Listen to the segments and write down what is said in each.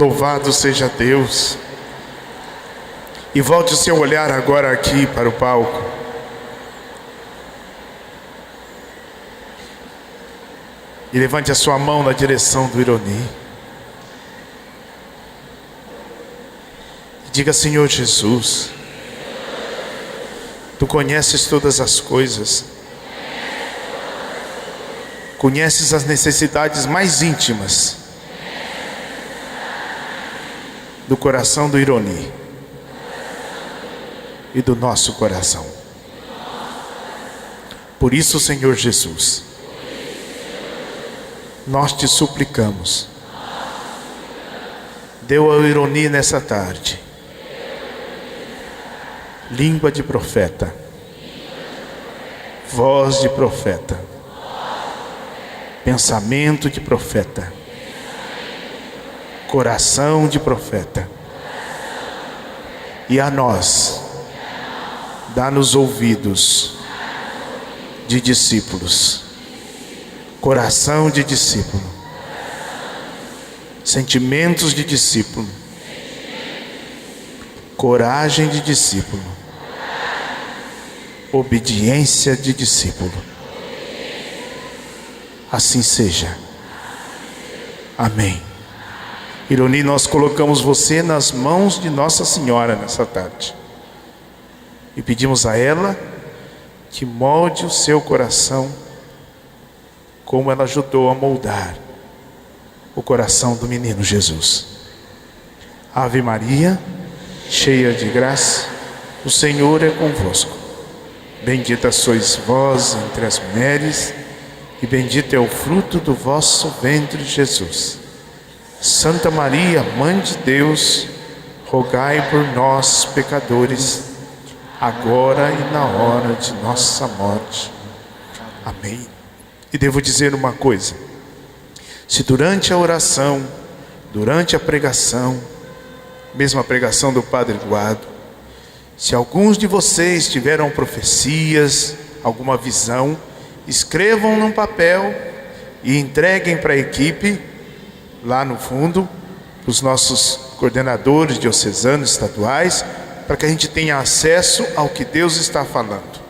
Louvado seja Deus. E volte o seu olhar agora aqui para o palco. E levante a sua mão na direção do Ironi. E diga: Senhor Jesus, Tu conheces todas as coisas. Conheces as necessidades mais íntimas do coração do Ironi e do nosso coração. Por isso, Senhor Jesus, nós te suplicamos, dê ao Ironi nessa tarde língua de profeta, voz de profeta, pensamento de profeta, coração de profeta. E a nós, dá-nos ouvidos de discípulos, coração de discípulo, sentimentos de discípulo, coragem de discípulo, obediência de discípulo. Assim seja. Amém. Ironi, nós colocamos você nas mãos de Nossa Senhora nessa tarde. E pedimos a ela que molde o seu coração como ela ajudou a moldar o coração do menino Jesus. Ave Maria, cheia de graça, o Senhor é convosco. Bendita sois vós entre as mulheres, e bendito é o fruto do vosso ventre, Jesus. Santa Maria, Mãe de Deus, rogai por nós, pecadores, agora e na hora de nossa morte. Amém. E devo dizer uma coisa: se durante a oração, durante a pregação, mesmo a pregação do Padre Eduardo, se alguns de vocês tiveram profecias, alguma visão, escrevam num papel e entreguem para a equipe lá no fundo, os nossos coordenadores diocesanos, estaduais, para que a gente tenha acesso ao que Deus está falando.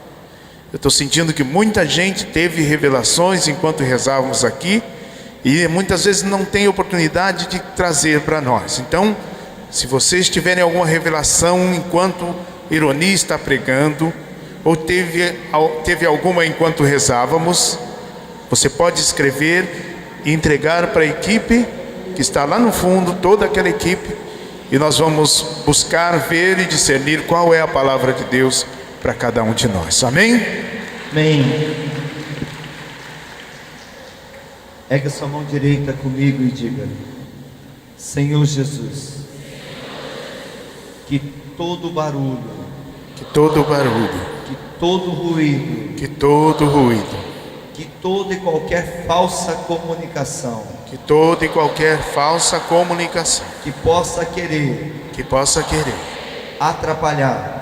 Eu estou sentindo que muita gente teve revelações enquanto rezávamos aqui, e muitas vezes não tem oportunidade de trazer para nós. Então, se vocês tiverem alguma revelação enquanto Ironi está pregando, ou teve alguma enquanto rezávamos, você pode escrever e entregar para a equipe que está lá no fundo, toda aquela equipe, e nós vamos buscar, ver e discernir qual é a palavra de Deus para cada um de nós. Amém? Amém. Ergue sua mão direita comigo e diga: Senhor Jesus, que todo barulho, que todo ruído, que toda e qualquer falsa comunicação, que possa querer atrapalhar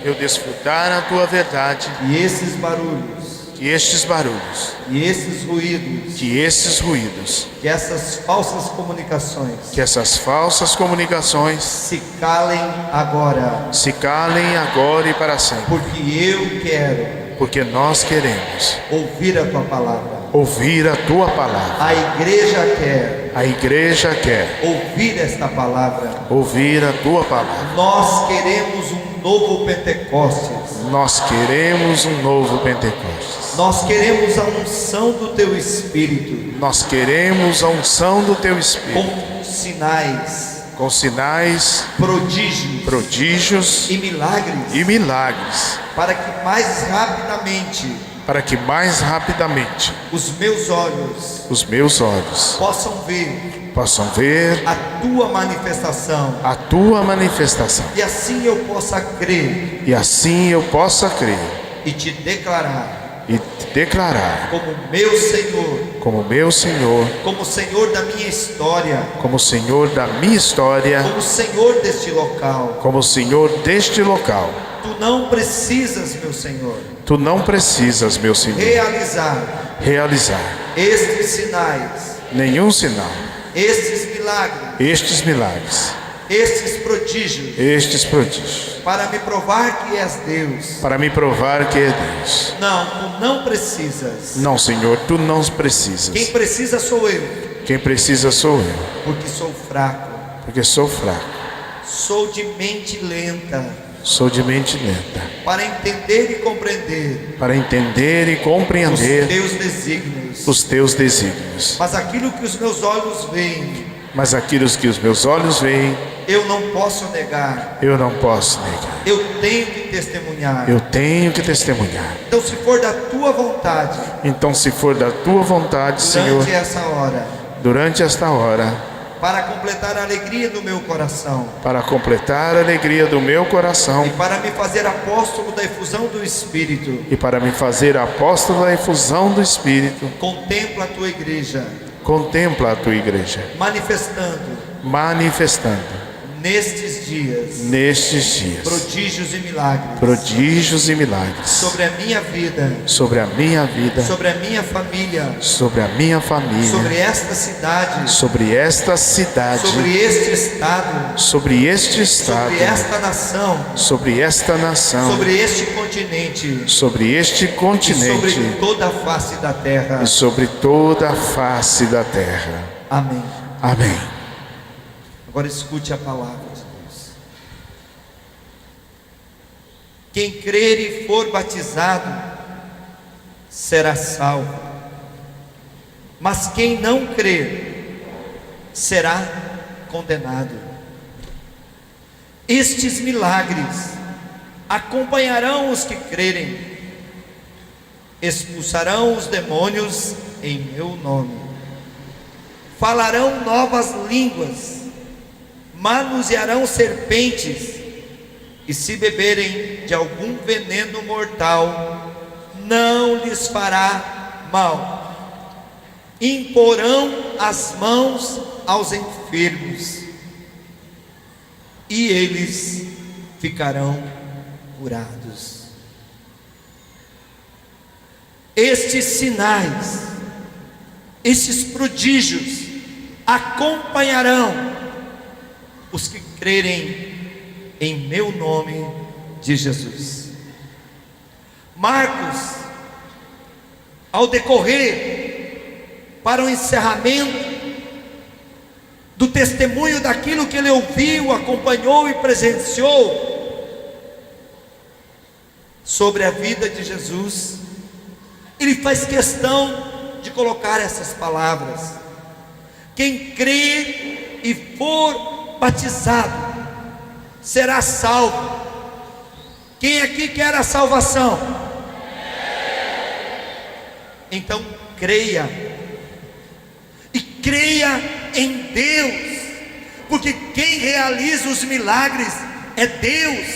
eu desfrutar a tua verdade, e esses barulhos, e estes ruídos, que essas falsas comunicações se calem agora e para sempre, porque nós queremos ouvir a tua palavra. A igreja quer ouvir esta palavra. ouvir a tua palavra. Nós queremos um novo Pentecostes. Nós queremos Nós queremos a unção do teu Espírito. Com sinais, prodígios e milagres, para que mais rapidamente os meus olhos possam ver a tua manifestação, e assim eu possa crer e te declarar como meu Senhor, como Senhor da minha história, como Senhor deste local. Tu não precisas, meu Senhor, realizar estes nenhum sinal, estes milagres, estes prodígios, para me provar que és Deus. para me provar que é Deus. Não, tu não precisas. Não, Senhor, tu não precisas. Quem precisa sou eu, Quem precisa sou eu, porque sou fraco, porque sou fraco, sou de mente lenta, sou de mente lenta, para entender e compreender para entender e compreender os teus desígnios. Mas aquilo que os meus olhos veem, eu não posso negar, eu não posso negar. eu tenho que testemunhar. Eu tenho que testemunhar. Então, se for da tua vontade, Então, se for da tua vontade, Senhor, durante essa hora, para completar a alegria do meu coração, e para me fazer apóstolo da efusão do Espírito, contempla a tua igreja, manifestando nestes dias prodígios e milagres sobre a minha vida, sobre a minha família, sobre esta cidade, sobre este estado, sobre esta nação, sobre este continente, e sobre toda a face da terra. e sobre toda a face da terra. Amém. Amém. Agora escute a palavra de Deus. Quem crer e for batizado será salvo, mas quem não crer será condenado. Estes milagres acompanharão os que crerem: expulsarão os demônios em meu nome, falarão novas línguas, manusearão serpentes, e se beberem de algum veneno mortal, não lhes fará mal. Imporão as mãos aos enfermos, e eles ficarão curados. Estes sinais, estes prodígios acompanharão os que crerem em meu nome, de Jesus. Marcos, ao decorrer para o encerramento do testemunho daquilo que ele ouviu, acompanhou e presenciou sobre a vida de Jesus, ele faz questão de colocar essas palavras: quem crer e for batizado será salvo. Quem aqui quer a salvação? Então creia, e creia em Deus, porque quem realiza os milagres é Deus,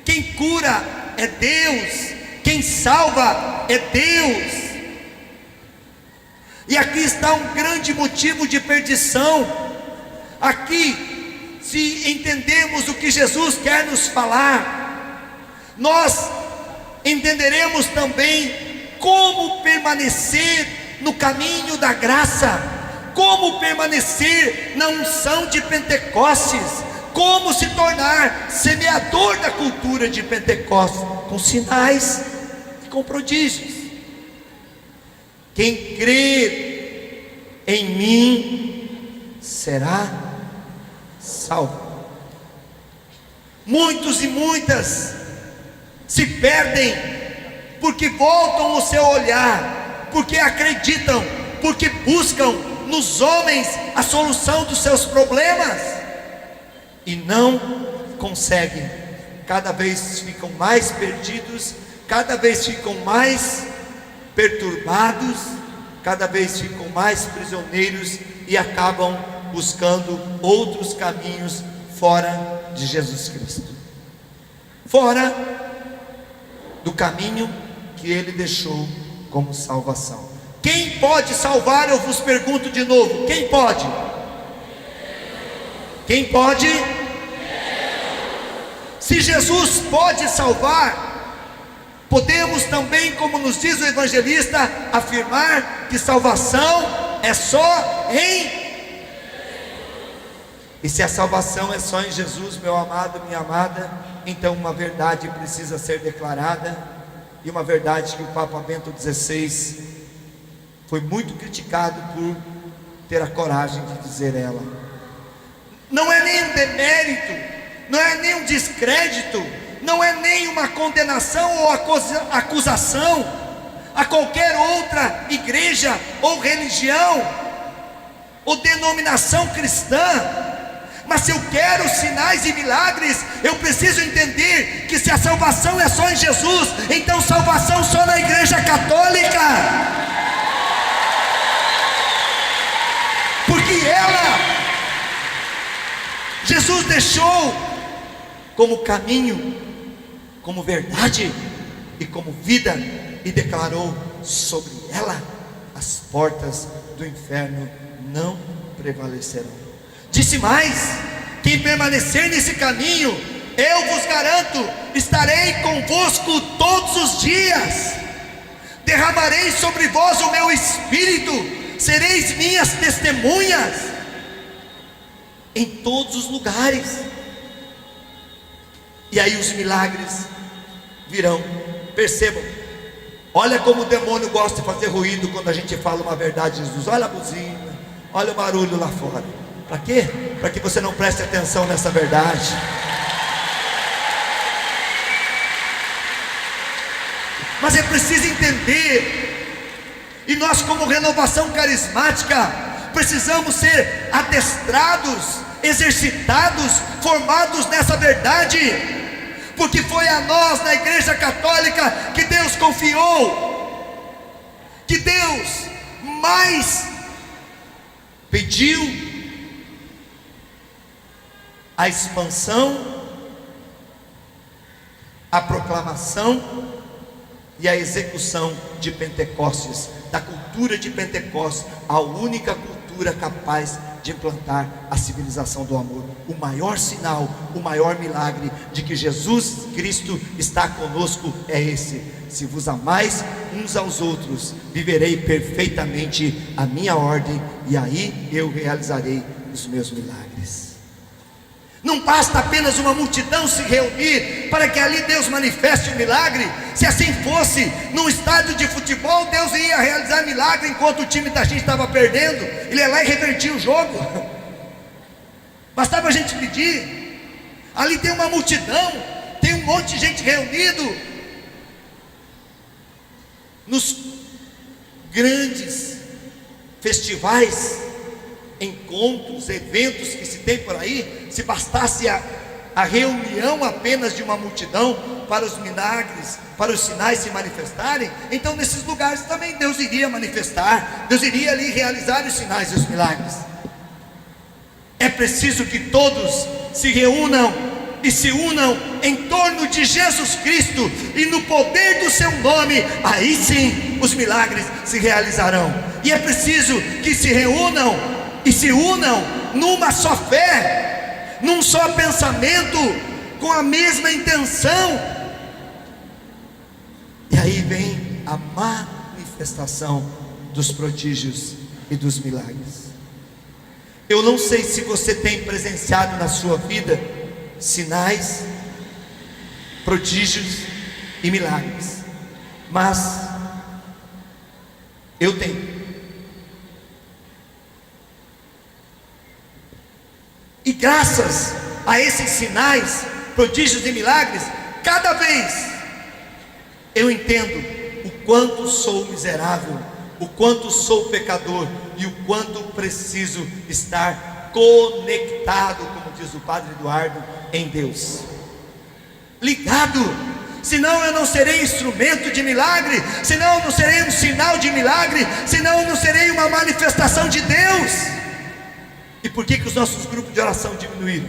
quem cura é Deus, quem salva é Deus. E aqui está um grande motivo de perdição. Aqui, se entendemos o que Jesus quer nos falar, nós entenderemos também como permanecer no caminho da graça, como permanecer na unção de Pentecostes, como se tornar semeador da cultura de Pentecostes, com sinais e com prodígios. Quem crer em mim será salvo. Muitos e muitas se perdem porque voltam o seu olhar, porque acreditam, porque buscam nos homens a solução dos seus problemas e não conseguem. Cada vez ficam mais perdidos, cada vez ficam mais perturbados, cada vez ficam mais prisioneiros e acabam buscando outros caminhos fora de Jesus Cristo, fora do caminho que Ele deixou como salvação. Quem pode salvar? Eu vos pergunto de novo: quem pode? Quem pode? Se Jesus pode salvar, podemos também, como nos diz o evangelista, afirmar que salvação é só em... E se a salvação é só em Jesus, meu amado, minha amada, então uma verdade precisa ser declarada, e uma verdade que o Papa Bento XVI foi muito criticado por ter a coragem de dizer ela. Não é nem um demérito, não é nem um descrédito, não é nem uma condenação ou acusação a qualquer outra igreja ou religião ou denominação cristã. Mas se eu quero sinais e milagres, eu preciso entender que se a salvação é só em Jesus, então salvação só na Igreja Católica. Porque Jesus deixou como caminho, como verdade e como vida, e declarou sobre ela: as portas do inferno não prevalecerão. Disse mais: quem permanecer nesse caminho, eu vos garanto, estarei convosco todos os dias, derramarei sobre vós o meu espírito, sereis minhas testemunhas em todos os lugares. E aí os milagres virão. Percebam, olha como o demônio gosta de fazer ruído quando a gente fala uma verdade de Jesus. Olha a buzina, olha o barulho lá fora. Para quê? Para que você não preste atenção nessa verdade. Mas é preciso entender, e nós como renovação carismática precisamos ser adestrados, exercitados, formados nessa verdade, porque foi a nós na Igreja Católica que Deus confiou, que Deus mais pediu a expansão, a proclamação e a execução de Pentecostes, da cultura de Pentecostes, a única cultura capaz de implantar a civilização do amor. O maior sinal, o maior milagre de que Jesus Cristo está conosco é esse: se vos amais uns aos outros, viverei perfeitamente a minha ordem, e aí eu realizarei os meus milagres. Não basta apenas uma multidão se reunir para que ali Deus manifeste o milagre. Se assim fosse, num estádio de futebol, Deus ia realizar milagre enquanto o time da gente estava perdendo. Ele ia lá e revertia o jogo. Bastava a gente pedir. Ali tem uma multidão, tem um monte de gente reunido. Nos grandes festivais, encontros, eventos que se tem por aí, se bastasse a reunião apenas de uma multidão para os milagres, para os sinais se manifestarem, então nesses lugares também Deus iria manifestar, Deus iria ali realizar os sinais e os milagres. É preciso que todos se reúnam e se unam em torno de Jesus Cristo, e no poder do seu nome, aí sim os milagres se realizarão. E é preciso que se reúnam e se unam numa só fé, num só pensamento, com a mesma intenção. E aí vem a manifestação dos prodígios e dos milagres. Eu não sei se você tem presenciado na sua vida sinais, prodígios e milagres, mas eu tenho. E graças a esses sinais, prodígios e milagres, cada vez eu entendo o quanto sou miserável, o quanto sou pecador e o quanto preciso estar conectado, como diz o Padre Eduardo, em Deus, ligado. Senão eu não serei instrumento de milagre, senão eu não serei um sinal de milagre, senão eu não serei uma manifestação de Deus. E por que os nossos grupos de oração diminuíram?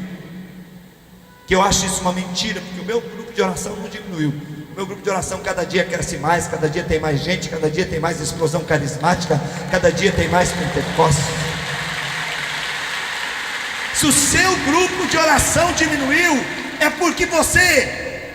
Que eu acho isso uma mentira, porque o meu grupo de oração não diminuiu. O meu grupo de oração cada dia cresce mais, cada dia tem mais gente, cada dia tem mais explosão carismática, cada dia tem mais Pentecostes. Se o seu grupo de oração diminuiu, é porque você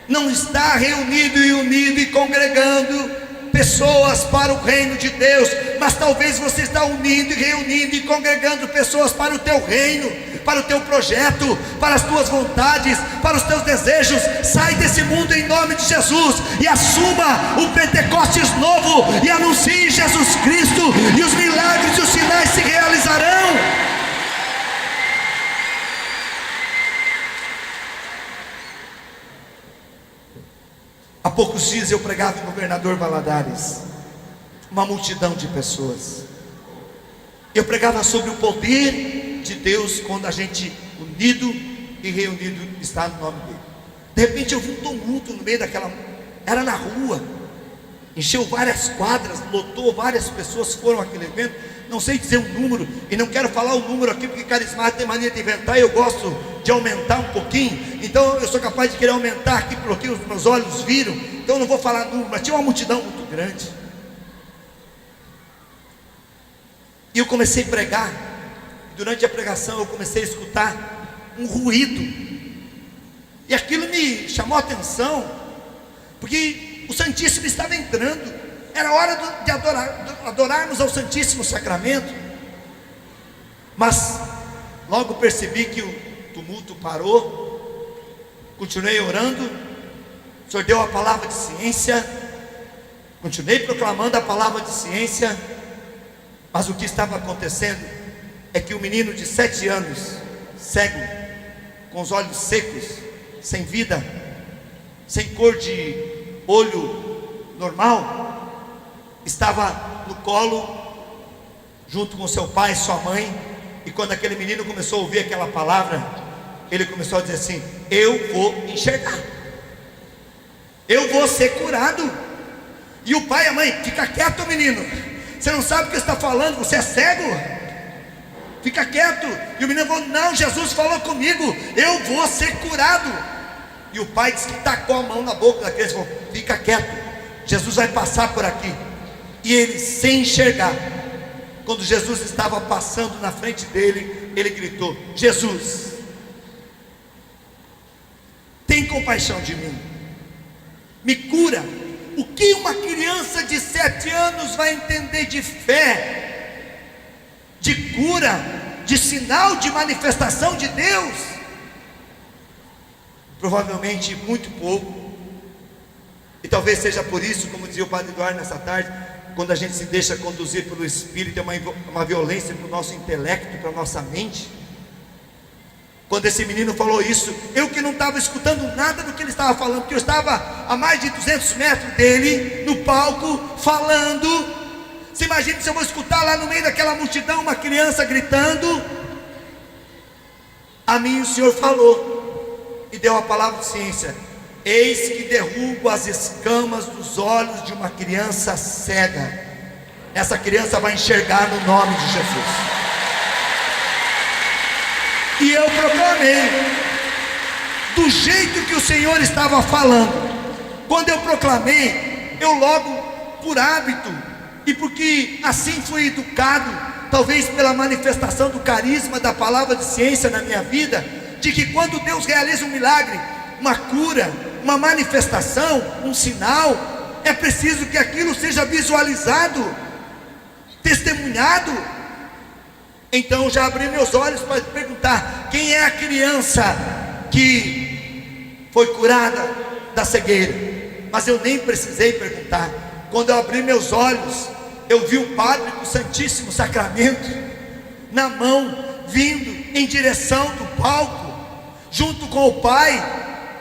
não está reunido e unido e congregando pessoas para o reino de Deus. mas talvez você está unindo e reunindo e congregando pessoas para o teu reino, para o teu projeto, para as tuas vontades, para os teus desejos. Sai desse mundo em nome de Jesus e assuma o Pentecostes novo e anuncie Jesus Cristo, e os milagres e os sinais se realizarão. Há poucos dias eu pregava em Governador Valadares, uma multidão de pessoas. Eu pregava sobre o poder de Deus quando a gente unido e reunido está no nome dele. De repente eu vi um tumulto no meio daquela, era na rua, encheu várias quadras, lotou, várias pessoas foram àquele evento. Não sei dizer um número, e não quero falar o número aqui, porque carismático tem mania de inventar, e eu gosto de aumentar um pouquinho. Então eu sou capaz de querer aumentar aqui, porque os meus olhos viram. Então eu não vou falar número, mas tinha uma multidão muito grande. E eu comecei a pregar. Durante a pregação eu comecei a escutar um ruído, e aquilo me chamou a atenção, porque o Santíssimo estava entrando. Era hora de adorarmos ao Santíssimo Sacramento. Mas logo percebi que o tumulto parou. Continuei orando. O Senhor deu a palavra de ciência. Continuei proclamando a palavra de ciência. Mas o que estava acontecendo é que o menino de 7 anos, cego, com os olhos secos, sem vida, sem cor de olho normal, estava no colo, junto com seu pai e sua mãe. E quando aquele menino começou a ouvir aquela palavra, ele começou a dizer assim: eu vou enxergar, eu vou ser curado. E o pai e a mãe: fica quieto, menino, você não sabe o que está falando, você é cego, fica quieto. E o menino falou: não, Jesus falou comigo, eu vou ser curado. E o pai disse que tacou a mão na boca da criança e falou: fica quieto, Jesus vai passar por aqui. E ele, sem enxergar, quando Jesus estava passando na frente dele, ele gritou: Jesus, tem compaixão de mim, me cura. O que uma criança de 7 anos vai entender de fé, de cura, de sinal, de manifestação de Deus? Provavelmente muito pouco. E talvez seja por isso, como dizia o Padre Eduardo nessa tarde, quando a gente se deixa conduzir pelo Espírito, é uma violência para o nosso intelecto, para a nossa mente. Quando esse menino falou isso, eu que não estava escutando nada do que ele estava falando, porque eu estava a mais de 200 metros dele, no palco, falando. Você imagina se eu vou escutar lá no meio daquela multidão uma criança gritando? A mim o Senhor falou e deu a palavra de ciência: eis que derrubo as escamas dos olhos de uma criança cega. Essa criança vai enxergar no nome de Jesus. E eu proclamei, do jeito que o Senhor estava falando. Quando eu proclamei, eu logo, por hábito, e porque assim fui educado, talvez pela manifestação do carisma da palavra de ciência na minha vida, de que quando Deus realiza um milagre, uma cura, uma manifestação, um sinal, é preciso que aquilo seja visualizado, testemunhado. Então já abri meus olhos para perguntar: quem é a criança que foi curada da cegueira? Mas eu nem precisei perguntar. Quando eu abri meus olhos, eu vi o padre com o Santíssimo Sacramento na mão, vindo em direção do palco, junto com o pai,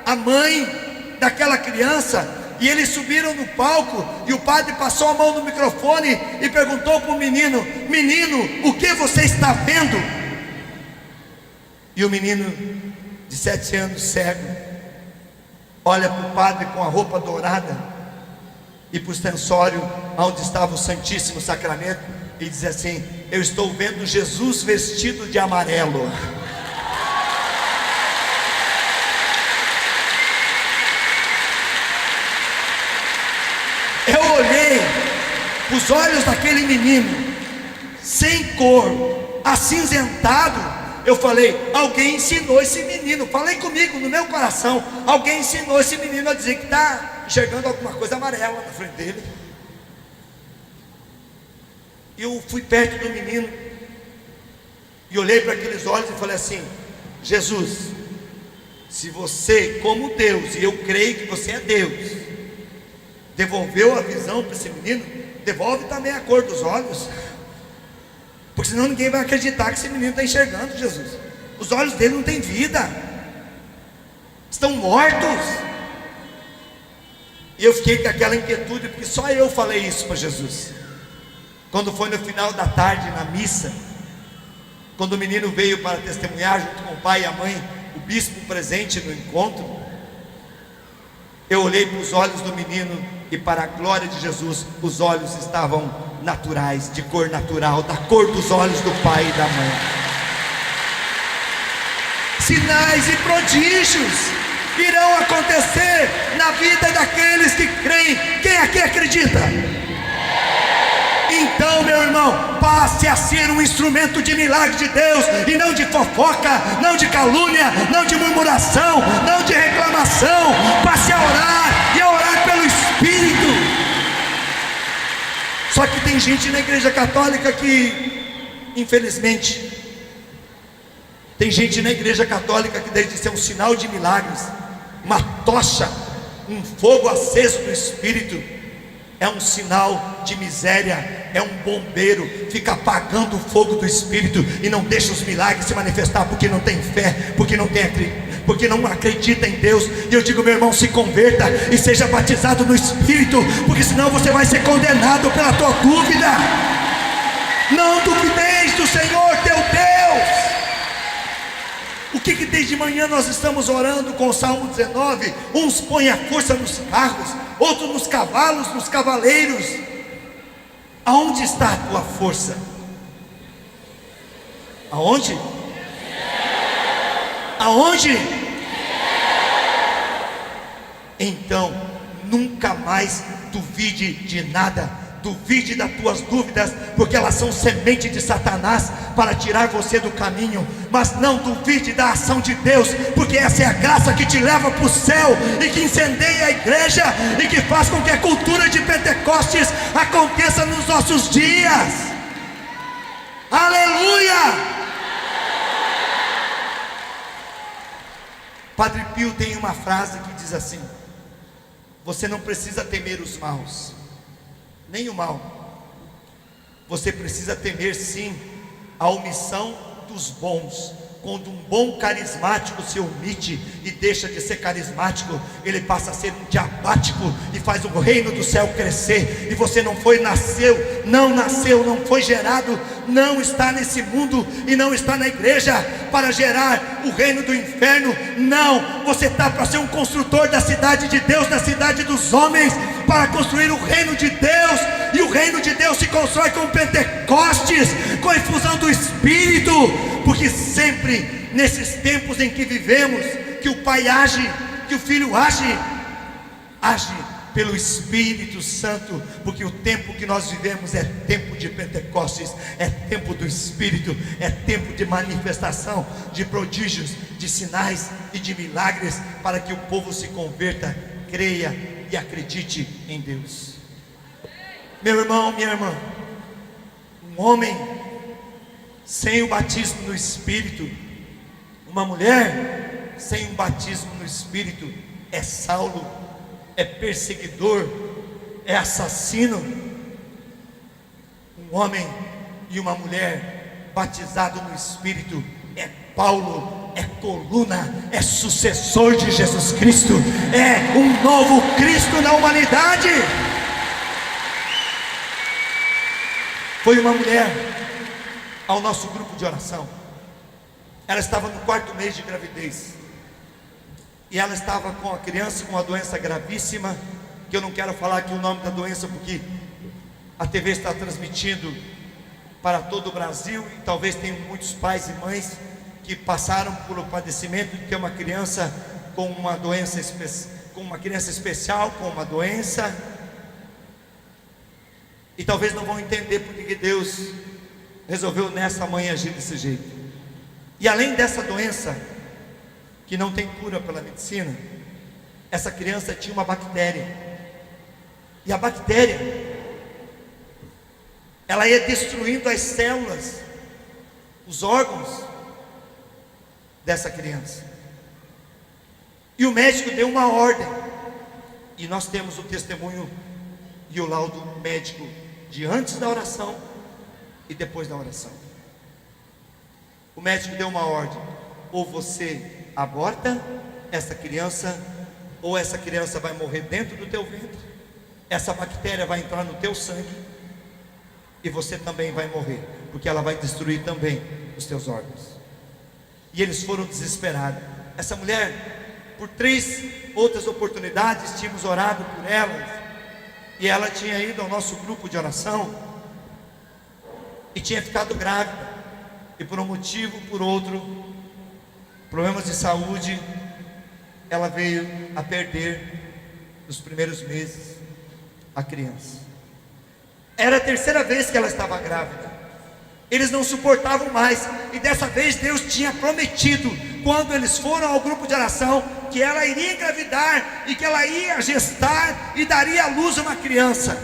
a mãe daquela criança. E eles subiram no palco, e o padre passou a mão no microfone e perguntou para o menino: menino, o que você está vendo? E o menino de 7 anos, cego, olha para o padre com a roupa dourada e para o ostensório onde estava o Santíssimo Sacramento e diz assim: eu estou vendo Jesus vestido de amarelo. Eu olhei os olhos daquele menino, sem cor, acinzentado. Eu falei: alguém ensinou esse menino. Falei comigo no meu coração: alguém ensinou esse menino a dizer que está enxergando alguma coisa amarela na frente dele. Eu fui perto do menino e olhei para aqueles olhos e falei assim: Jesus, se você, como Deus, e eu creio que você é Deus, devolveu a visão para esse menino, devolve também a cor dos olhos, porque senão ninguém vai acreditar que esse menino está enxergando, Jesus. Os olhos dele não têm vida, estão mortos. E eu fiquei com aquela inquietude, porque só eu falei isso para Jesus. Quando foi no final da tarde, na missa, quando o menino veio para testemunhar junto com o pai e a mãe, o bispo presente no encontro, eu olhei para os olhos do menino e, para a glória de Jesus, os olhos estavam naturais, de cor natural, da cor dos olhos do pai e da mãe. Sinais e prodígios irão acontecer na vida daqueles que creem. Quem aqui acredita? Então, meu irmão, passe a ser um instrumento de milagre de Deus, e não de fofoca, não de calúnia, não de murmuração, não de reclamação. Passe a orar, e a orar pelo Espírito. Só que tem gente na igreja católica que, infelizmente, tem gente na igreja católica que deve ser um sinal de milagres, uma tocha, um fogo aceso do Espírito, é um sinal de miséria, é um bombeiro, fica apagando o fogo do Espírito e não deixa os milagres se manifestar, porque não tem fé, porque não acredita em Deus. E eu digo, meu irmão, se converta e seja batizado no Espírito, porque senão você vai ser condenado pela tua dúvida. Não duvideis do Senhor teu Deus. O que desde manhã nós estamos orando com o Salmo 19? Uns põem a força nos carros, outros nos cavalos, nos cavaleiros. Aonde está a tua força? Aonde? Aonde? Então, nunca mais duvide de nada. Duvide das tuas dúvidas, porque elas são semente de Satanás para tirar você do caminho. Mas não duvide da ação de Deus, porque essa é a graça que te leva para o céu e que incendeia a igreja e que faz com que a cultura de Pentecostes aconteça nos nossos dias. Aleluia! Padre Pio tem uma frase que diz assim: você não precisa temer os maus, nem o mal. Você precisa temer sim a omissão dos bons. Quando um bom carismático se omite e deixa de ser carismático, ele passa a ser um diabático e faz o reino do céu crescer. E você não nasceu, não foi gerado, não está nesse mundo e não está na igreja para gerar o reino do inferno. Não, você está para ser um construtor da cidade de Deus, da cidade dos homens, para construir o reino de Deus. E o reino de Deus se constrói com Pentecostes, com a infusão do Espírito, porque sempre nesses tempos em que vivemos, que o Pai age, que o Filho age pelo Espírito Santo, porque o tempo que nós vivemos é tempo de Pentecostes, é tempo do Espírito, é tempo de manifestação, de prodígios, de sinais e de milagres, para que o povo se converta, creia e acredite em Deus. Meu irmão, minha irmã, um homem sem o batismo no Espírito, uma mulher sem o batismo no Espírito, é Saulo, é perseguidor, é assassino. Um homem e uma mulher batizado no Espírito é Paulo, é coluna, é sucessor de Jesus Cristo, é um novo Cristo na humanidade. Foi uma mulher ao nosso grupo de oração. Ela estava no 4º mês de gravidez, e ela estava com a criança com uma doença gravíssima, que eu não quero falar aqui o nome da doença, porque a TV está transmitindo para todo o Brasil, e talvez tenham muitos pais e mães que passaram por o padecimento de ter uma criança com uma doença com uma criança especial, com uma doença, e talvez não vão entender porque Deus resolveu nessa mãe agir desse jeito. E além dessa doença, que não tem cura pela medicina, essa criança tinha uma bactéria, e a bactéria ela ia destruindo as células, os órgãos dessa criança. E o médico deu uma ordem, e nós temos o testemunho e o laudo médico de antes da oração e depois da oração. O médico deu uma ordem: ou você aborta essa criança, ou essa criança vai morrer dentro do teu ventre, essa bactéria vai entrar no teu sangue, e você também vai morrer, porque ela vai destruir também os teus órgãos. E eles foram desesperados. Essa mulher, por 3 outras oportunidades, tínhamos orado por ela, e ela tinha ido ao nosso grupo de oração, e tinha ficado grávida, e por um motivo ou por outro, problemas de saúde, ela veio a perder nos primeiros meses a criança. Era a 3ª vez que ela estava grávida. Eles não suportavam mais, e dessa vez Deus tinha prometido, quando eles foram ao grupo de oração, que ela iria engravidar, e que ela ia gestar, e daria à luz uma criança,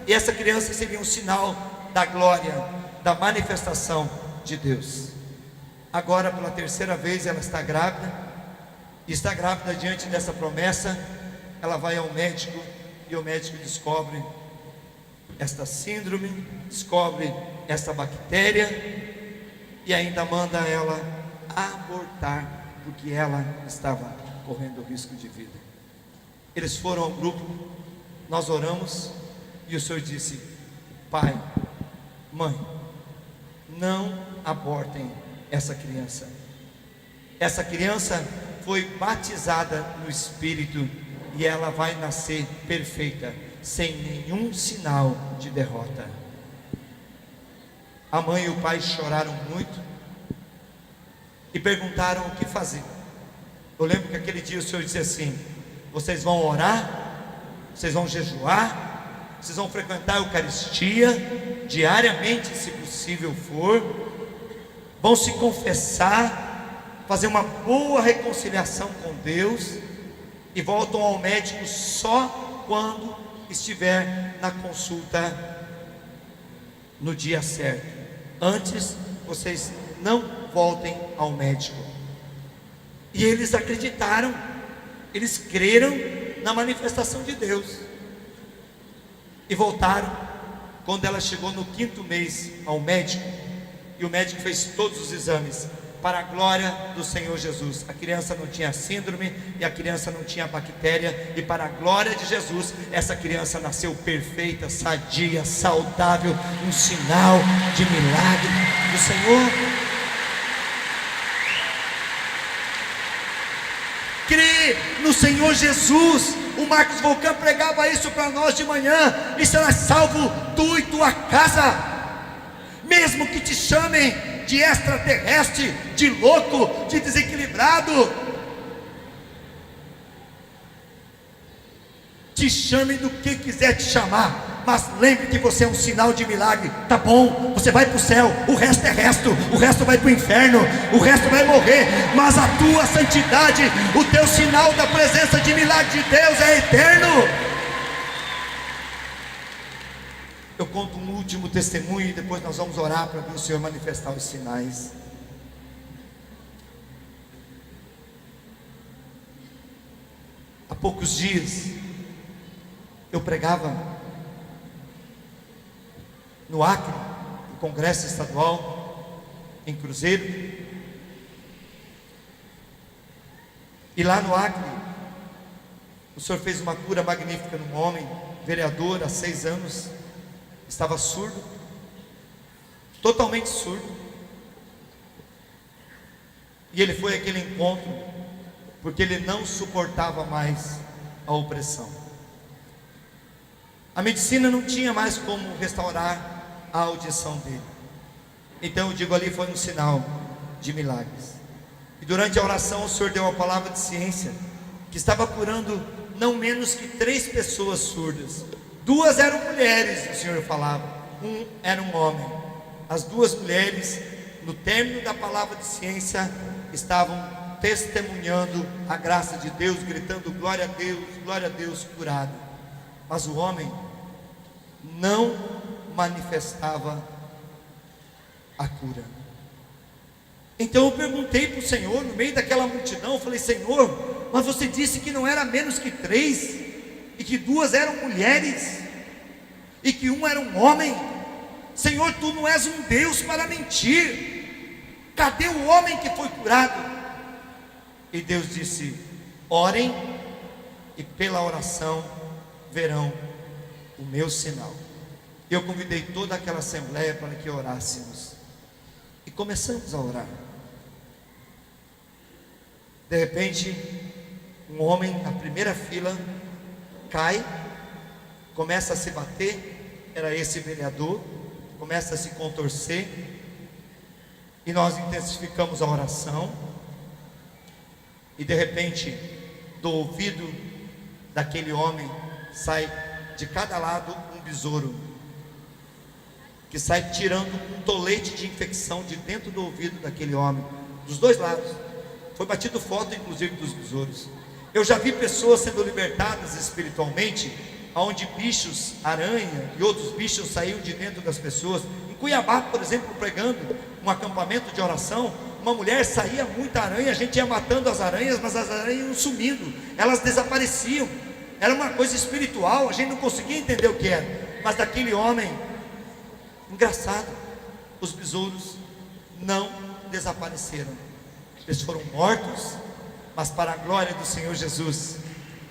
e essa criança seria um sinal da glória, da manifestação de Deus. Agora, pela 3ª vez, ela está grávida, e está grávida diante dessa promessa. Ela vai ao médico, e o médico descobre esta síndrome, descobre esta bactéria, e ainda manda ela abortar, porque ela estava correndo risco de vida. Eles foram ao grupo, nós oramos, e o Senhor disse: pai, mãe, não abortem essa criança. Essa criança foi batizada no Espírito, e ela vai nascer perfeita, sem nenhum sinal de derrota. A mãe e o pai choraram muito e perguntaram o que fazer. Eu lembro que aquele dia o Senhor disse assim: vocês vão orar, vocês vão jejuar, vocês vão frequentar a Eucaristia diariamente, se possível for, vão se confessar, fazer uma boa reconciliação com Deus, e voltam ao médico só quando estiver na consulta no dia certo. Antes, vocês não voltem ao médico. E eles acreditaram, eles creram na manifestação de Deus, e voltaram. Quando ela chegou no 5º mês ao médico, e o médico fez todos os exames, para a glória do Senhor Jesus, a criança não tinha síndrome, e a criança não tinha bactéria, e para a glória de Jesus, essa criança nasceu perfeita, sadia, saudável, um sinal de milagre do Senhor. Crê no Senhor Jesus. O Marcos Volcan pregava isso para nós de manhã: e serás salvo tu e tua casa. Mesmo que te chamem de extraterrestre, de louco, de desequilibrado, te chamem do que quiser te chamar, mas lembre que você é um sinal de milagre. Tá bom, você vai para o céu, o resto é resto, o resto vai para o inferno, o resto vai morrer, mas a tua santidade, o teu sinal da presença de milagre de Deus é eterno. Eu conto um último testemunho, e depois nós vamos orar para ver o Senhor manifestar os sinais. Há poucos dias eu pregava no Acre, no Congresso Estadual, em Cruzeiro. E lá no Acre, o Senhor fez uma cura magnífica num homem, vereador há 6 anos, estava surdo, totalmente surdo. E ele foi àquele encontro porque ele não suportava mais a opressão. A medicina não tinha mais como restaurar a audição dele. Então eu digo, ali foi um sinal de milagres. E durante a oração o Senhor deu a palavra de ciência, que estava curando não menos que 3 pessoas surdas. 2 eram mulheres, o Senhor falava, 1 era um homem. As 2 mulheres, no término da palavra de ciência, estavam testemunhando a graça de Deus, gritando glória a Deus, curado. Mas o homem não manifestava a cura. Então eu perguntei para o Senhor, no meio daquela multidão, eu falei: Senhor, mas você disse que não era menos que 3, e que 2 eram mulheres, e que 1 era um homem. Senhor, tu não és um Deus para mentir. Cadê o homem que foi curado? E Deus disse: orem, e pela oração verão o meu sinal. Eu convidei toda aquela assembleia para que orássemos, e começamos a orar. De repente, um homem na primeira fila cai, começa a se bater. Era esse vereador. Começa a se contorcer, e nós intensificamos a oração, e de repente, do ouvido daquele homem sai de cada lado um besouro, que sai tirando um tolete de infecção de dentro do ouvido daquele homem, dos 2 lados. Foi batido foto inclusive dos besouros. Eu já vi pessoas sendo libertadas espiritualmente, onde bichos, aranha e outros bichos saíam de dentro das pessoas. Em Cuiabá, por exemplo, pregando um acampamento de oração, uma mulher, saía muita aranha, a gente ia matando as aranhas, mas as aranhas iam sumindo, elas desapareciam. Era uma coisa espiritual, a gente não conseguia entender o que era. Mas daquele homem, engraçado, os besouros não desapareceram. Eles foram mortos, mas para a glória do Senhor Jesus,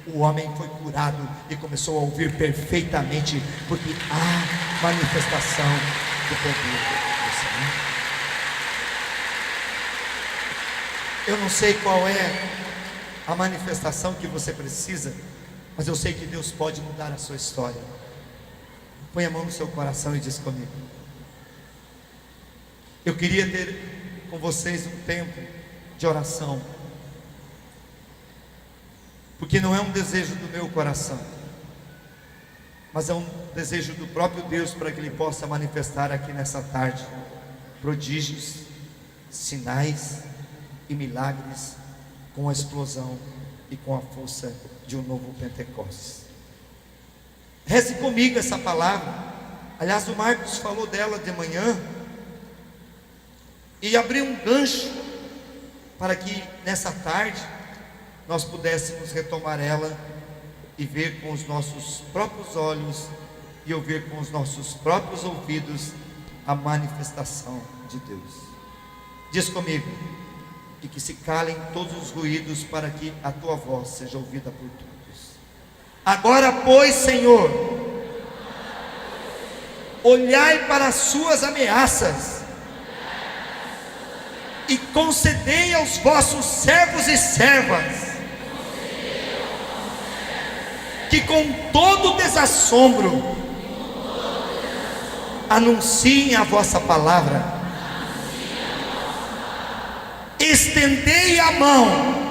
o homem foi curado e começou a ouvir perfeitamente, porque há manifestação do poder do Senhor. Eu não sei qual é a manifestação que você precisa, mas eu sei que Deus pode mudar a sua história. Põe a mão no seu coração e diz comigo: eu queria ter com vocês um tempo de oração, porque não é um desejo do meu coração, mas é um desejo do próprio Deus, para que Ele possa manifestar aqui nessa tarde prodígios, sinais e milagres, com a explosão e com a força de um novo Pentecostes. Reze comigo essa palavra. Aliás, o Marcos falou dela de manhã, e abriu um gancho para que nessa tarde nós pudéssemos retomar ela e ver com os nossos próprios olhos e ouvir com os nossos próprios ouvidos a manifestação de Deus. Diz comigo: e que se calem todos os ruídos, para que a tua voz seja ouvida por todos. Agora, pois, Senhor, olhai para as suas ameaças e concedei aos vossos servos e servas que com todo desassombro anunciem a vossa palavra. Estendei a mão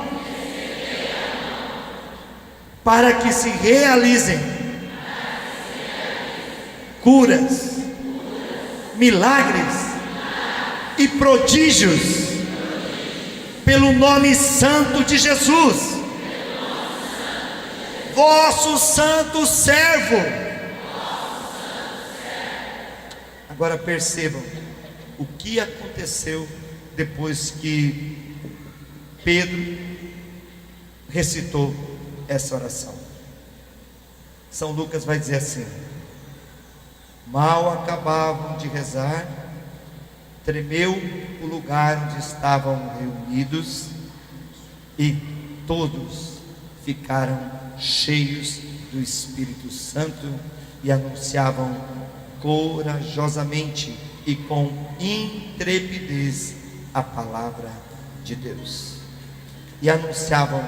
para que se realizem curas, milagres e prodígios pelo nome santo de Jesus, vosso santo servo. Agora percebam o que aconteceu depois que Pedro recitou essa oração. São Lucas vai dizer assim: mal acabavam de rezar, tremeu o lugar onde estavam reunidos, e todos ficaram cheios do Espírito Santo e anunciavam corajosamente e com intrepidez a palavra de Deus. E anunciavam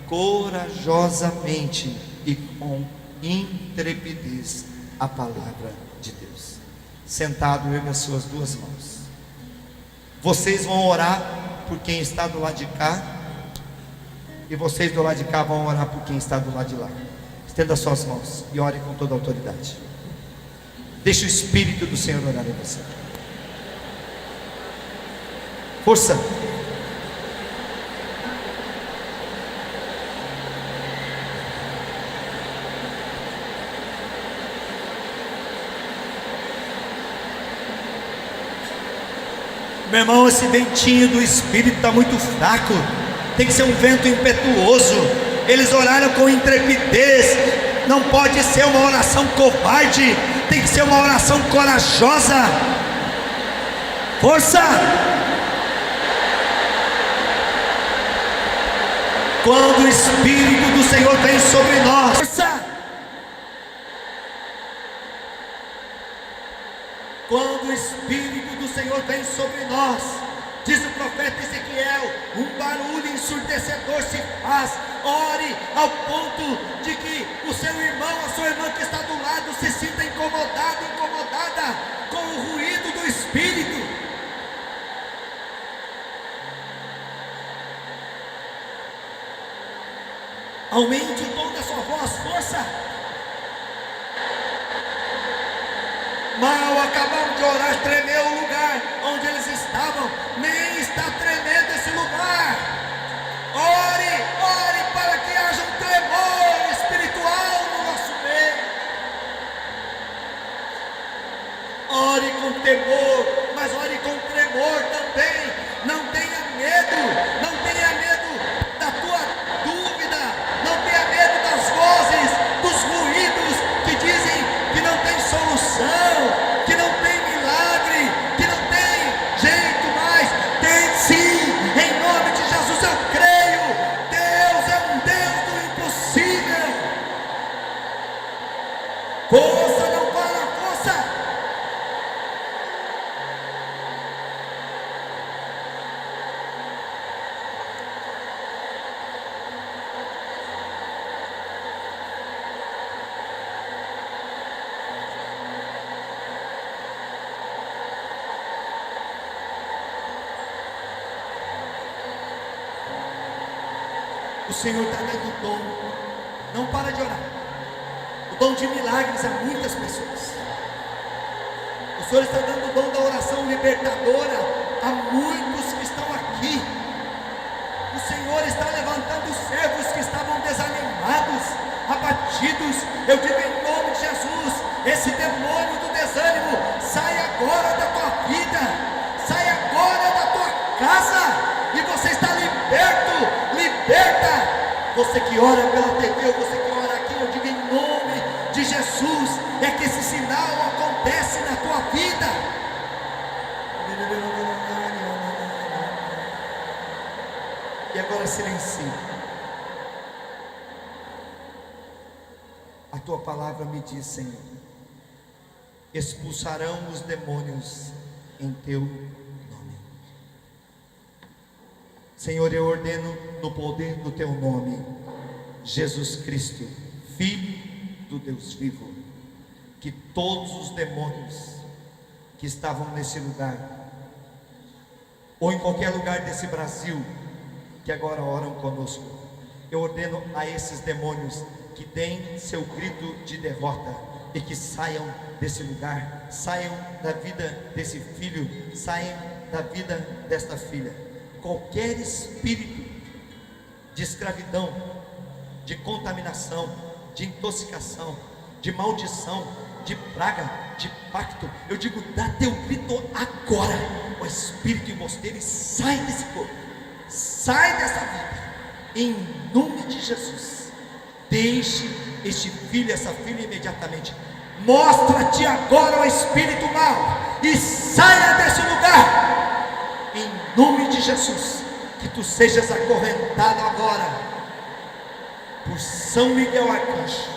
corajosamente e com intrepidez a palavra de Deus. Sentado, erga as suas 2 mãos. Vocês vão orar por quem está do lado de cá, e vocês do lado de cá vão orar por quem está do lado de lá. Estenda as suas mãos e ore com toda a autoridade. Deixe o Espírito do Senhor orar em você. Força. Meu irmão, esse ventinho do Espírito está muito fraco. Tem que ser um vento impetuoso. Eles oraram com intrepidez. Não pode ser uma oração covarde. Tem que ser uma oração corajosa. Força! Quando o Espírito do Senhor vem sobre nós, força! Quando o Espírito do Senhor vem sobre nós, diz o profeta Ezequiel, um barulho ensurdecedor se faz. Ore ao ponto de que o seu irmão, a sua irmã que está do lado, se sinta incomodado, incomodada com o ruído do Espírito. Aumente o tom da sua voz, força. Mal acabamos de orar, tremeu o lugar onde eles estavam. Nem está tremendo esse lugar. Ore, ore para que haja um tremor espiritual no nosso meio. Ore com temor, mas ore com tremor também. Não tenha medo, não tenha medo da tua dúvida, não tenha medo das vozes, dos ruídos que dizem que não tem solução, que não tem milagre, que não tem jeito mais. Tem sim, em nome de Jesus eu creio. Deus é um Deus do impossível. Força, não para, força. O Senhor está dando dom. Não para de orar. O dom de milagres a muitas pessoas. O Senhor está dando o dom da oração libertadora a muitos que estão aqui. O Senhor está levantando servos que estavam desanimados, abatidos. Eu digo em nome de Jesus, esse demônio do desânimo sai agora da tua vida, sai agora da tua casa, e você está liberto. Liberta. Você que ora pela TV, ou você que ora aqui, eu digo em nome de Jesus, é que esse sinal acontece na tua vida. E agora silencie. A tua palavra me diz, Senhor, expulsarão os demônios em teu nome. Senhor, eu ordeno no poder do teu nome, Jesus Cristo, Filho do Deus vivo, que todos os demônios que estavam nesse lugar, ou em qualquer lugar desse Brasil, que agora oram conosco, eu ordeno a esses demônios que deem seu grito de derrota e que saiam desse lugar, saiam da vida desse filho, saiam da vida desta filha. Qualquer espírito de escravidão, de contaminação, de intoxicação, de maldição, de praga, de pacto, eu digo, dá teu grito agora. O espírito embusteiro e sai desse corpo, sai dessa vida, em nome de Jesus. Deixe este filho, essa filha imediatamente. Mostra-te agora o espírito mau e saia desse lugar. Em nome de Jesus, que tu sejas acorrentado agora por São Miguel Arcanjo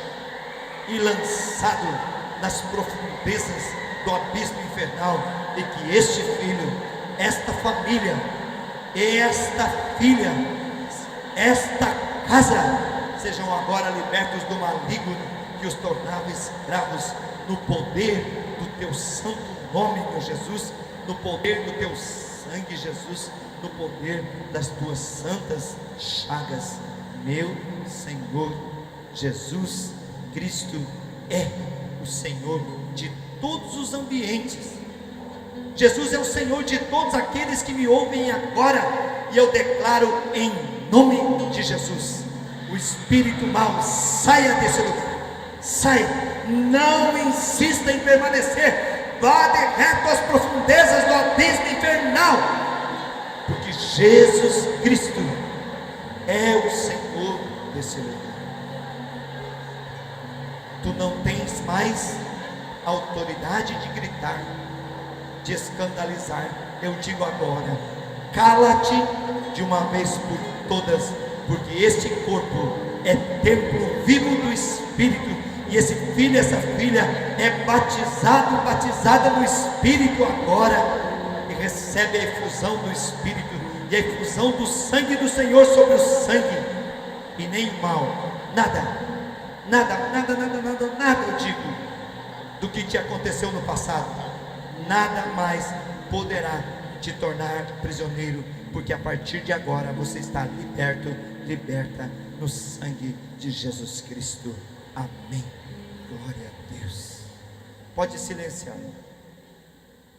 e lançado nas profundezas do abismo infernal, e que este filho, esta família, esta filha, esta casa sejam agora libertos do maligno que os tornava escravos, no poder do teu santo nome, meu Jesus, no poder do teu sangue, Jesus, no poder das tuas santas chagas. Meu Senhor Jesus Cristo é o Senhor de todos os ambientes. Jesus é o Senhor de todos aqueles que me ouvem agora, e eu declaro em nome de Jesus: o espírito mau saia desse lugar, saia, não insista em permanecer. vá de reto às profundezas do abismo infernal, porque Jesus Cristo é o Senhor desse lugar. Tu não tens mais autoridade de gritar, de escandalizar. Eu digo agora: cala-te de uma vez por todas, porque este corpo é templo vivo do Espírito, e esse filho, essa filha é batizada no Espírito agora, e recebe a efusão do Espírito e a efusão do sangue do Senhor sobre o sangue, e nem o mal, nada eu digo, do que te aconteceu no passado, nada mais poderá te tornar prisioneiro, porque a partir de agora você está liberta no sangue de Jesus Cristo. Amém. Glória a Deus. Pode silenciar.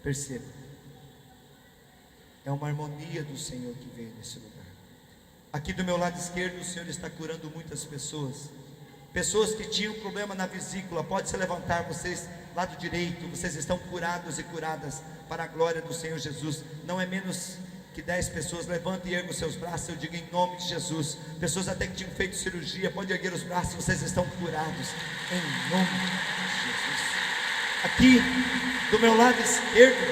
Perceba, é uma harmonia do Senhor que veio nesse lugar. Aqui do meu lado esquerdo, o Senhor está curando muitas pessoas que tinham problema na vesícula. Pode se levantar, vocês, lado direito, vocês estão curados e curadas para a glória do Senhor Jesus. Não é menos que 10 pessoas. Levantem e ergam os seus braços, eu digo em nome de Jesus. Pessoas até que tinham feito cirurgia, pode erguer os braços, vocês estão curados em nome de Jesus. Aqui do meu lado esquerdo,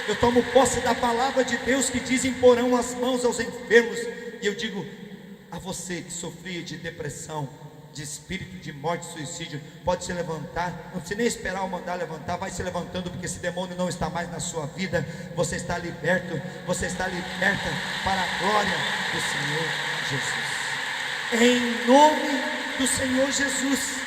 eu tomo posse da palavra de Deus que diz: imporão as mãos aos enfermos. E eu digo a você que sofria de depressão, de espírito de morte, suicídio, pode se levantar. Não precisa nem esperar eu mandar levantar, vai se levantando, porque esse demônio não está mais na sua vida. Você está liberto, você está liberta para a glória do Senhor Jesus. Em nome do Senhor Jesus,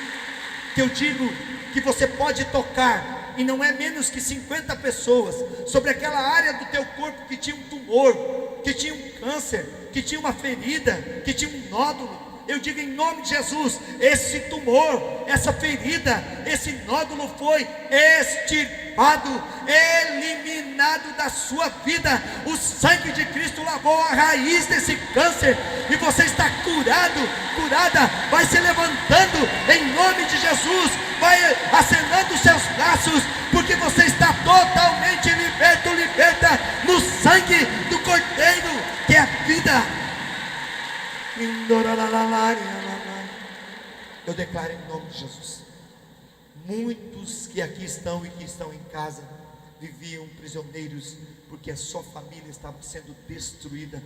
que eu digo que você pode tocar, e não é menos que 50 pessoas, sobre aquela área do teu corpo que tinha um tumor, que tinha um câncer, que tinha uma ferida, que tinha um nódulo. Eu digo em nome de Jesus, esse tumor, essa ferida, esse nódulo foi extirpado, eliminado da sua vida. O sangue de Cristo lavou a raiz desse câncer, e você está curado, curada. Vai se levantando em nome de Jesus, vai acenando os seus braços, porque você está totalmente liberto, liberta no sangue do Cordeiro, que é a vida. Eu declaro em nome de Jesus, muitos que aqui estão e que estão em casa viviam prisioneiros, porque a sua família estava sendo destruída.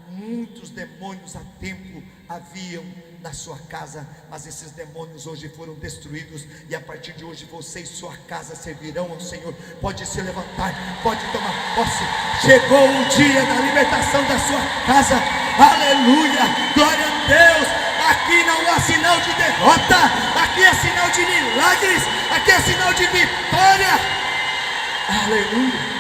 Muitos demônios há tempo haviam na sua casa, mas esses demônios hoje foram destruídos, e a partir de hoje você e sua casa servirão ao Senhor. Pode se levantar, pode tomar posse. Chegou o dia da libertação da sua casa. Aleluia, glória a Deus. Aqui não há sinal de derrota, aqui é sinal de milagres, aqui é sinal de vitória. Aleluia.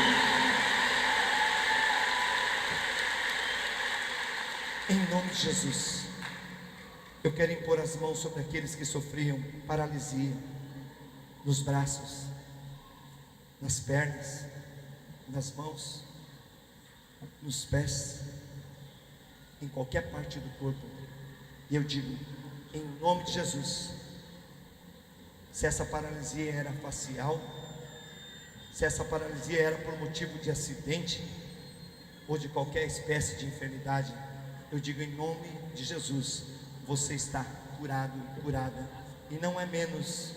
Em nome de Jesus, eu quero impor as mãos sobre aqueles que sofriam paralisia nos braços, nas pernas, nas mãos, nos pés, em qualquer parte do corpo. E eu digo, em nome de Jesus, se essa paralisia era facial, se essa paralisia era por motivo de acidente ou de qualquer espécie de enfermidade, eu digo em nome de Jesus, você está curado, curada. E não é menos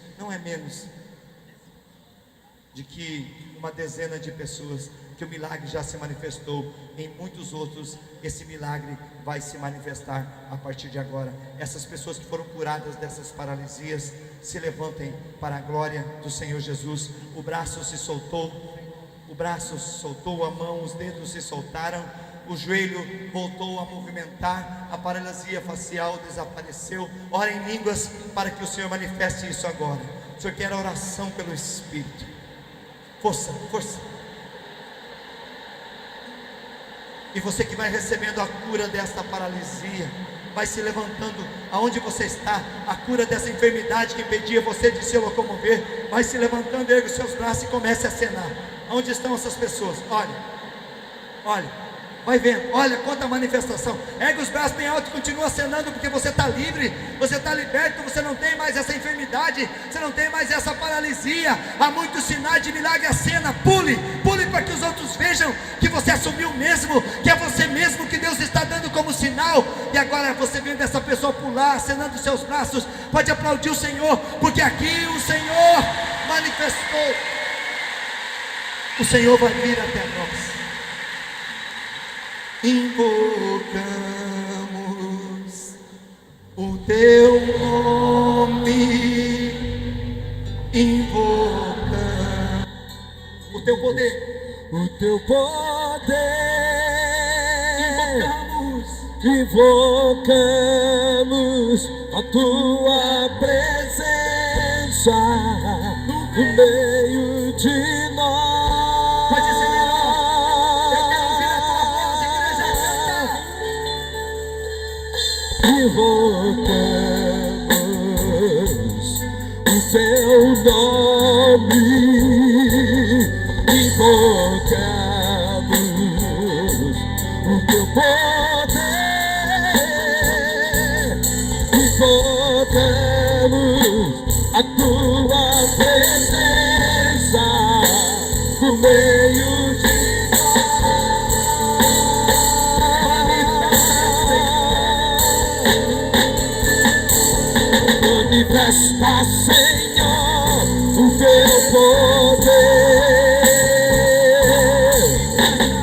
de que uma dezena de pessoas, que o milagre já se manifestou em muitos outros. Esse milagre vai se manifestar a partir de agora. Essas pessoas que foram curadas dessas paralisias, se levantem para a glória do Senhor Jesus. O braço se soltou, a mão, os dedos se soltaram, o joelho voltou a movimentar, a paralisia facial desapareceu. Ora em línguas para que o Senhor manifeste isso agora. O Senhor quer a oração pelo Espírito. Força, força. E você que vai recebendo a cura desta paralisia, vai se levantando aonde você está. A cura dessa enfermidade que impedia você de se locomover, vai se levantando, ergue os seus braços e comece a acenar. Onde estão essas pessoas? Olha, olha. Vai vendo, olha quanta manifestação. Ergue os braços bem alto e continua acenando, porque você está livre, você está liberto, você não tem mais essa enfermidade, você não tem mais essa paralisia. Há muitos sinais de milagre. Acena, pule para que os outros vejam que você assumiu mesmo, que é você mesmo que Deus está dando como sinal. E agora você vendo essa pessoa pular, acenando seus braços, pode aplaudir o Senhor, porque aqui o Senhor manifestou. O Senhor vai vir até nós. Invocamos o teu nome, invocamos o teu poder, invocamos a tua presença no meio de nós. Pode ser melhor. Eu quero ouvir a tua voz, igreja, Invocamos o teu nome, invocamos o teu poder, invocamos a tua presença no meio de manifesta, Senhor, o teu poder.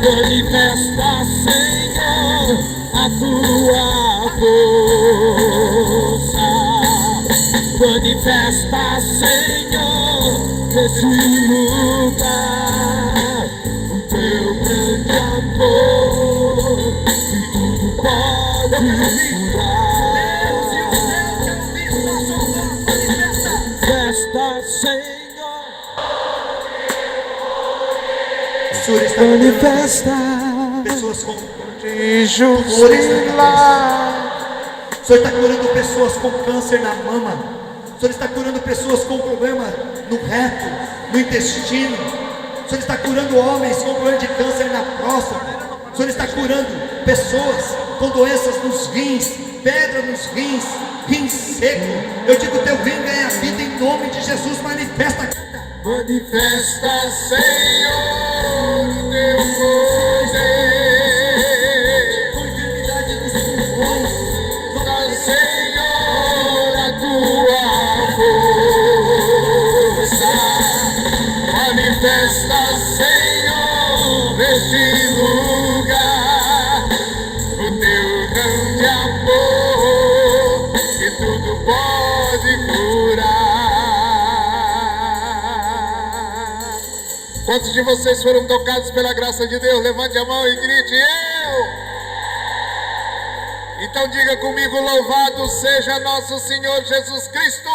Manifesta, Senhor, a tua força. Manifesta, Senhor, nesse lugar, o teu grande amor, que tudo pode curar. Manifesta, Senhor. o Senhor está Manifesta. pessoas com Tumores na cabeça. O Senhor está curando pessoas com câncer na mama. O Senhor está curando pessoas com problema no reto, no intestino. O Senhor está curando homens com problema de câncer na próstata. O Senhor está curando pessoas com doenças nos rins, pedra nos rins, rim seco. Eu digo, teu rim ganha vida em nome de Jesus. Manifesta. Manifesta, Senhor, o teu poder. Com enfermidade dos pulmões, Senhor, a tua força. Manifesta, Senhor, neste lugar, o teu grande amor, que tudo pode curar. Quantos de vocês foram tocados pela graça de Deus? Levante a mão e grite: eu! Então diga comigo: louvado seja nosso Senhor Jesus Cristo.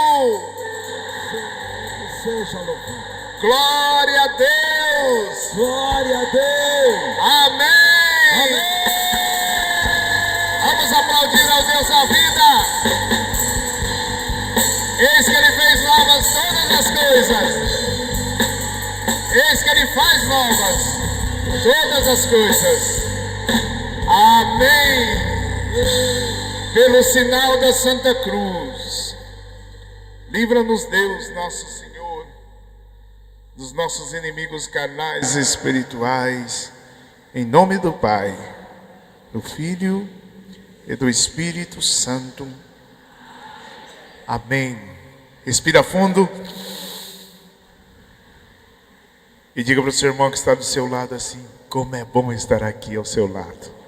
Seja louvado. Glória a Deus. Glória a Deus. Amém. Amém. Vamos aplaudir ao Deus da vida. Eis que Ele fez novas todas as coisas. Eis que Ele faz novas todas as coisas. Amém. Pelo sinal da Santa Cruz, livra-nos, Deus, nosso Senhor, dos nossos inimigos carnais e espirituais, em nome do Pai, do Filho e do Espírito Santo. Amém. Respira fundo e diga para o seu irmão que está do seu lado assim: como é bom estar aqui ao seu lado.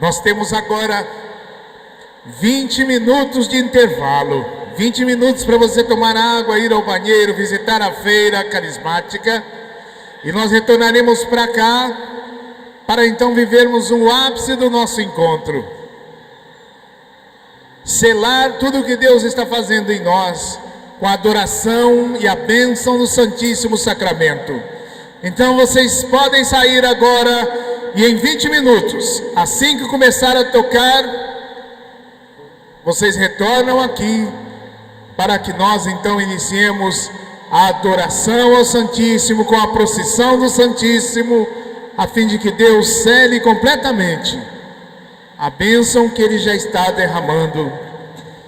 Nós temos agora 20 minutos de intervalo. 20 minutos para você tomar água, ir ao banheiro, visitar a feira carismática. E nós retornaremos para cá para então vivermos um ápice do nosso encontro. Selar tudo o que Deus está fazendo em nós com a adoração e a bênção do Santíssimo Sacramento. Então vocês podem sair agora. E em 20 minutos, assim que começar a tocar, vocês retornam aqui para que nós então iniciemos a adoração ao Santíssimo, com a procissão do Santíssimo, a fim de que Deus cele completamente a bênção que Ele já está derramando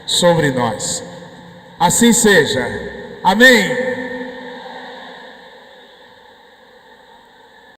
sobre nós. Assim seja. Amém.